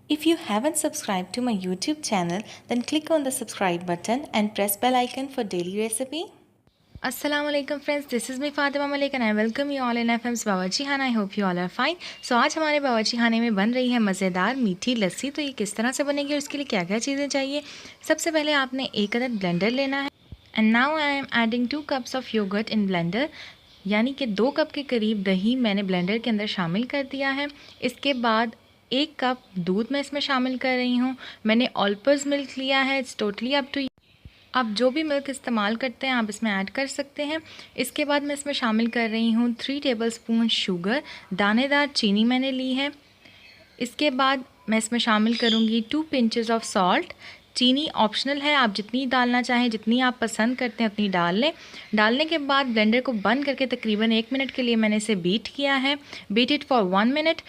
If you haven't subscribed to my YouTube channel, then click on the subscribe button and press bell icon for daily recipe. अस्सलाम वालेकुम friends, this is me Fatima Malik and I welcome you all in Bawarchikhana. I hope you all are fine. So आज हमारे बावर्चीखाने में बन रही है मज़ेदार मीठी लस्सी। तो ये किस तरह से बनेगी और इसके लिए क्या क्या चीज़ें चाहिए। सबसे पहले आपने एक अदद ब्लेंडर लेना है and now I am adding 2 cups of yoghurt in blender, यानी कि 2 कप के करीब दही मैंने ब्लेंडर के अंदर शामिल कर दिया है। इसके बाद 1 कप दूध मैं इसमें शामिल कर रही हूँ। मैंने ऑल पर्पज़ मिल्क लिया है, इट्स टोटली अप टू। आप जो भी मिल्क इस्तेमाल करते हैं आप इसमें ऐड कर सकते हैं। इसके बाद मैं इसमें शामिल कर रही हूँ 3 टेबलस्पून शुगर, दानेदार चीनी मैंने ली है। इसके बाद मैं इसमें शामिल करूँगी 2 पिंचेस ऑफ सॉल्ट। चीनी ऑप्शनल है, आप जितनी डालना चाहें, जितनी आप पसंद करते हैं उतनी डाल लें। डालने के बाद ब्लेंडर को बंद करके तकरीबन 1 मिनट के लिए मैंने इसे बीट किया है। Beat it for 1 minute.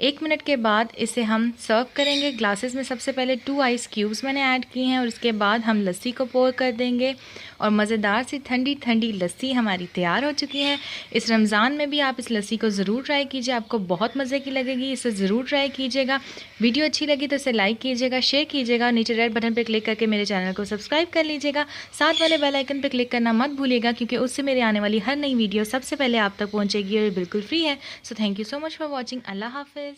1 minute के बाद इसे हम सर्व करेंगे। ग्लासेस में सबसे पहले 2 आइस क्यूब्स मैंने ऐड किए हैं और इसके बाद हम लस्सी को पोर कर देंगे और मज़ेदार सी ठंडी ठंडी लस्सी हमारी तैयार हो चुकी है। इस रमज़ान में भी आप इस लस्सी को ज़रूर ट्राई कीजिए, आपको बहुत मज़े की लगेगी। इसे ज़रूर ट्राई कीजिएगा। वीडियो अच्छी लगी तो इसे लाइक कीजिएगा, शेयर कीजिएगा। नीचे रेड बटन पर क्लिक करके मेरे चैनल को सब्सक्राइब कर लीजिएगा। साथ वाले बेल आइकन पर क्लिक करना मत भूलिएगा, क्योंकि उससे मेरे आने वाली हर नई वीडियो सबसे पहले आप तक पहुँचेगी और बिल्कुल फ्री है। So thank you so much for watching. अल्लाह हाफिज़।